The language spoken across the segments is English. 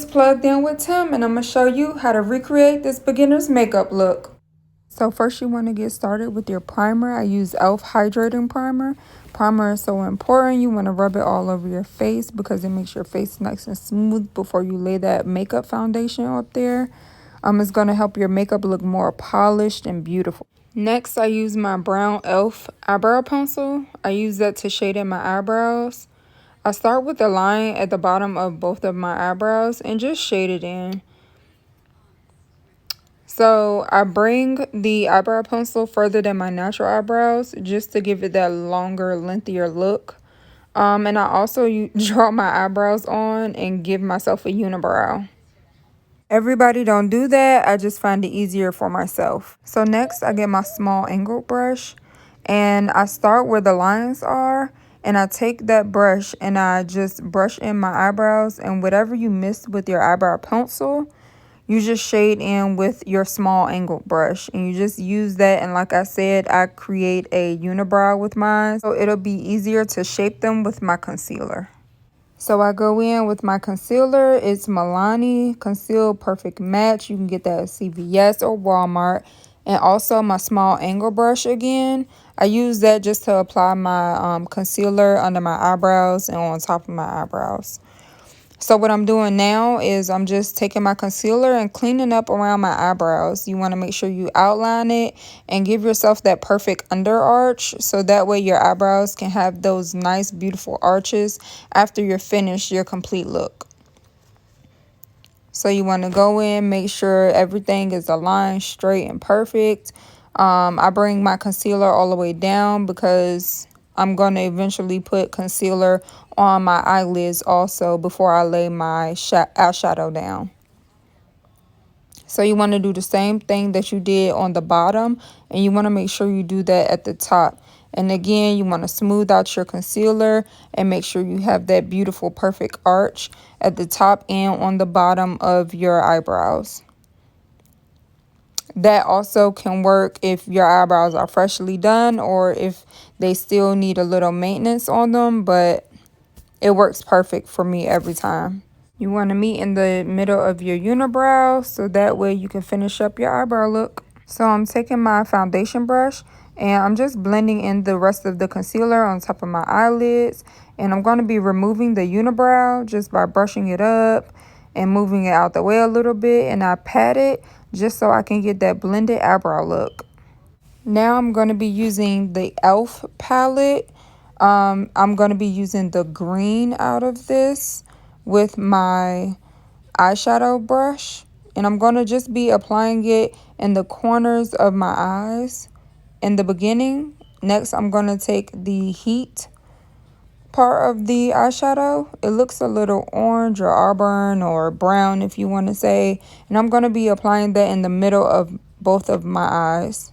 is Plugged In with Tim, and I'm going to show you how to recreate this beginner's makeup look. So first you want to get started with your primer. I use e.l.f. hydrating primer. Primer is so important. You want to rub it all over your face because it makes your face nice and smooth before you lay that makeup foundation up there. It's going to help your makeup look more polished and beautiful. Next, I use my brown e.l.f. eyebrow pencil. I use that to shade in my eyebrows. I start with the line at the bottom of both of my eyebrows and just shade it in. So I bring the eyebrow pencil further than my natural eyebrows just to give it that longer, lengthier look. And I also draw my eyebrows on and give myself a unibrow. Everybody don't do that. I just find it easier for myself. So next I get my small angled brush and I start where the lines are. And I take that brush and I just brush in my eyebrows, and whatever you missed with your eyebrow pencil, you just shade in with your small angled brush. And you just use that, and like I said, I create a unibrow with mine. So it'll be easier to shape them with my concealer. So I go in with my concealer. It's Milani Conceal Perfect Match. You can get that at CVS or Walmart. And also my small angle brush again. I use that just to apply my concealer under my eyebrows and on top of my eyebrows. So what I'm doing now is I'm just taking my concealer and cleaning up around my eyebrows. You want to make sure you outline it and give yourself that perfect under arch, so that way your eyebrows can have those nice, beautiful arches after you're finished your complete look. So you want to go in, make sure everything is aligned straight and perfect. I bring my concealer all the way down because I'm going to eventually put concealer on my eyelids also before I lay my eyeshadow down. So you want to do the same thing that you did on the bottom, and you want to make sure you do that at the top. And again, you want to smooth out your concealer and make sure you have that beautiful perfect arch at the top and on the bottom of your eyebrows. That also can work if your eyebrows are freshly done or if they still need a little maintenance on them, but it works perfect for me every time. You want to meet in the middle of your unibrow so that way you can finish up your eyebrow look. So I'm taking my foundation brush and I'm just blending in the rest of the concealer on top of my eyelids. And I'm going to be removing the unibrow just by brushing it up and moving it out the way a little bit. And I pat it just so I can get that blended eyebrow look. Now I'm going to be using the e.l.f. palette. I'm going to be using the green out of this with my eyeshadow brush. And I'm going to just be applying it in the corners of my eyes in the beginning. Next, I'm going to take the heat part of the eyeshadow. It looks a little orange or auburn or brown if you want to say. And I'm going to be applying that in the middle of both of my eyes.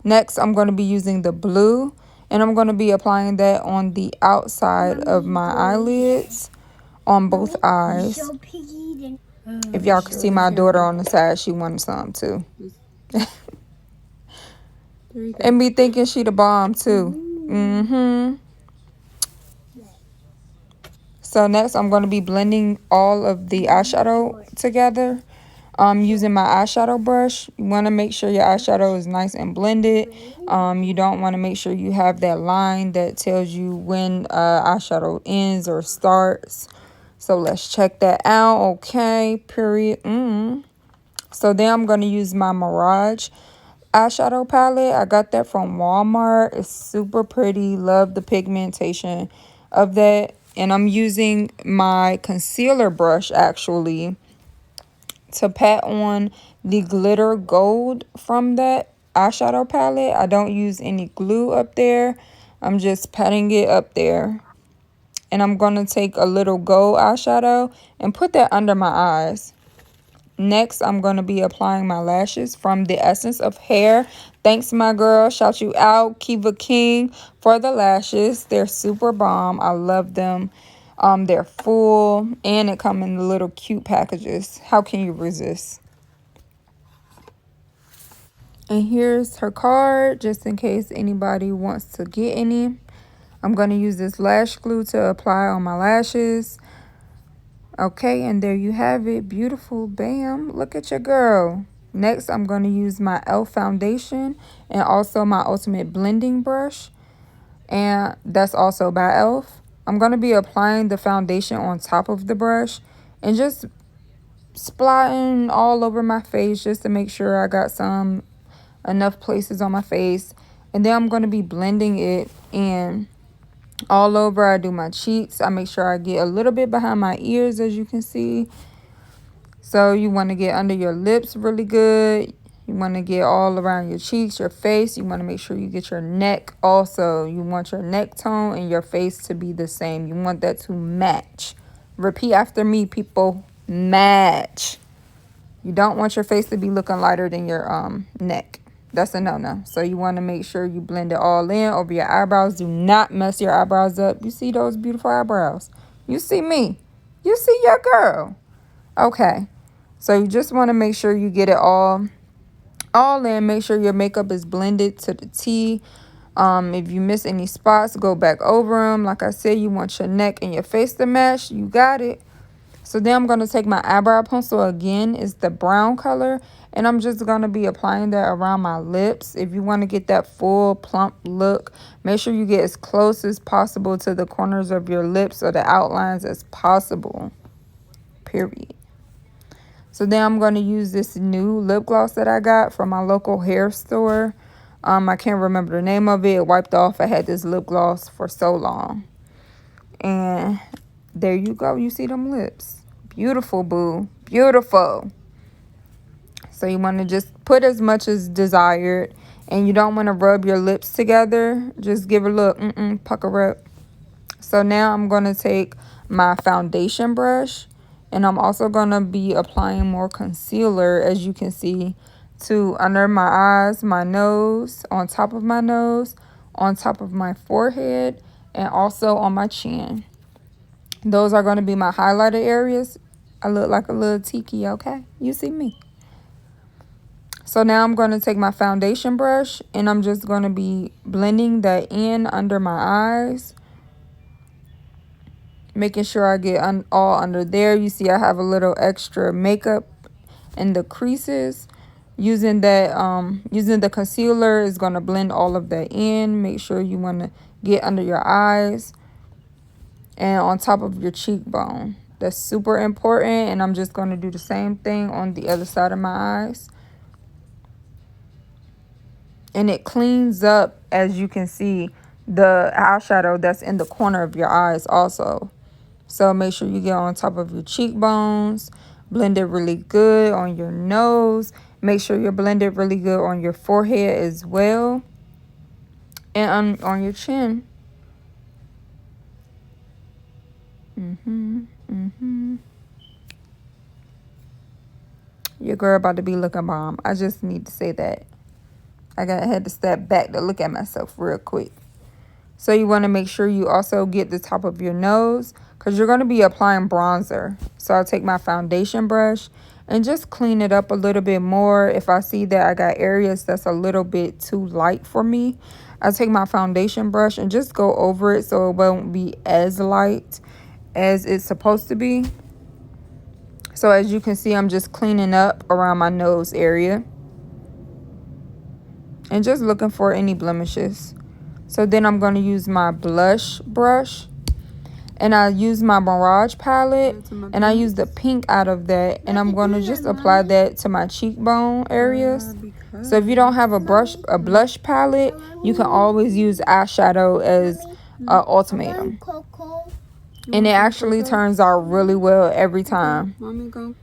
Next, I'm going to be using the blue. And I'm going to be applying that on the outside of my eyelids on both eyes. If y'all can see my daughter on the side, she wanted some too. And be thinking she the bomb too. So next I'm going to be blending all of the eyeshadow together. Using my eyeshadow brush. You want to make sure your eyeshadow is nice and blended. You don't want to make sure you have that line that tells you when eyeshadow ends or starts. So let's check that out. Okay, period. So then I'm going to use my Mirage eyeshadow palette. I got that from Walmart. It's super pretty. Love the pigmentation of that. And I'm using my concealer brush actually to pat on the glitter gold from that eyeshadow palette. I don't use any glue up there. I'm just patting it up there. And I'm going to take a little gold eyeshadow and put that under my eyes. Next, I'm going to be applying my lashes from the Essence of Hair. Thanks, my girl. Shout you out, Kiva King, for the lashes. They're super bomb. I love them. They're full and it come in the little cute packages. How can you resist? And here's her card, just in case anybody wants to get any. I'm going to use this lash glue to apply on my lashes. Okay, and there you have it. Beautiful. Bam. Look at your girl. Next, I'm going to use my e.l.f. foundation and also my Ultimate Blending Brush. And that's also by e.l.f. I'm going to be applying the foundation on top of the brush and just splotting all over my face just to make sure I got enough places on my face. And then I'm going to be blending it in all over. I do my cheeks. I make sure I get a little bit behind my ears, as you can see. So you want to get under your lips really good. You want to get all around your cheeks, your face. You want to make sure you get your neck also. You want your neck tone and your face to be the same. You want that to match. Repeat after me, people. Match. You don't want your face to be looking lighter than your neck. That's a no-no. So you want to make sure you blend it all in over your eyebrows. Do not mess your eyebrows up. You see those beautiful eyebrows? You see me. You see your girl. Okay. So you just want to make sure you get it all in. Make sure your makeup is blended to the T. If you miss any spots, go back over them. Like I said, you want your neck and your face to match. You got it. So then I'm going to take my eyebrow pencil again. It's the brown color. And I'm just going to be applying that around my lips. If you want to get that full plump look, make sure you get as close as possible to the corners of your lips or the outlines as possible. Period. So then I'm going to use this new lip gloss that I got from my local hair store. I can't remember the name of it. It wiped off. I had this lip gloss for so long. And there you go. You see them lips. Beautiful, boo. Beautiful. So you want to just put as much as desired. And you don't want to rub your lips together. Just give a little pucker up. So now I'm going to take my foundation brush. And I'm also going to be applying more concealer, as you can see, to under my eyes, my nose, on top of my nose, on top of my forehead, and also on my chin. Those are going to be my highlighted areas. I look like a little tiki, okay? You see me. So now I'm going to take my foundation brush, and I'm just going to be blending that in under my eyes. Making sure I get all under there. You see I have a little extra makeup in the creases. Using the concealer is going to blend all of that in. Make sure you want to get under your eyes and on top of your cheekbone. That's super important. And I'm just going to do the same thing on the other side of my eyes. And it cleans up, as you can see, the eyeshadow that's in the corner of your eyes also. So make sure you get on top of your cheekbones. Blend it really good on your nose. Make sure you're blended really good on your forehead as well. And on your chin. Your girl about to be looking bomb. I just need to say that. I had to step back to look at myself real quick. So you want to make sure you also get the top of your nose, because you're going to be applying bronzer. So I'll take my foundation brush and just clean it up a little bit more. If I see that I got areas that's a little bit too light for me, I'll take my foundation brush and just go over it so it won't be as light as it's supposed to be. So as you can see, I'm just cleaning up around my nose area and just looking for any blemishes. So then I'm going to use my blush brush. And I use my Mirage palette. And I use the pink out of that. And I'm going to just apply that to my cheekbone areas. So if you don't have a blush palette, you can always use eyeshadow as an ultimatum. And it actually turns out really well every time.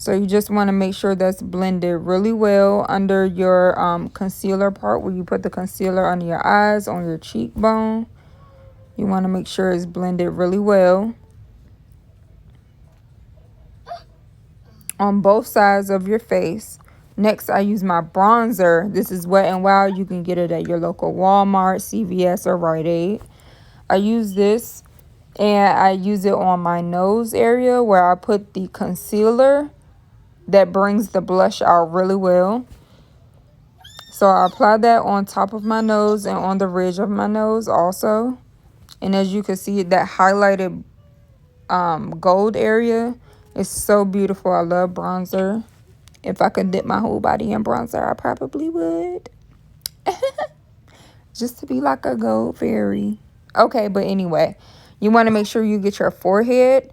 So you just want to make sure that's blended really well under your concealer part, where you put the concealer under your eyes, on your cheekbone. You want to make sure it's blended really well on both sides of your face. Next, I use my bronzer. This is Wet n Wild. You can get it at your local Walmart, CVS, or Rite Aid. I use this, and I use it on my nose area where I put the concealer that brings the blush out really well. So I apply that on top of my nose and on the ridge of my nose also. And as you can see, that highlighted gold area. It's so beautiful. I love bronzer. If I could dip my whole body in bronzer, I probably would. Just to be like a gold fairy. Okay, but anyway, you want to make sure you get your forehead.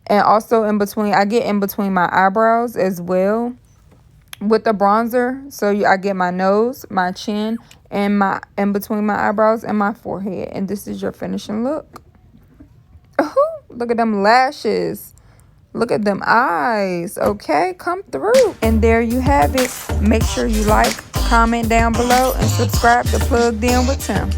And also in between, I get in between my eyebrows as well with the bronzer. So I get my nose, my chin, and my in between my eyebrows and my forehead. And this is your finishing look. Ooh, look at them lashes. Look at them eyes. Okay, come through. And there you have it. Make sure you like, comment down below, and subscribe to Plugged In with Tim.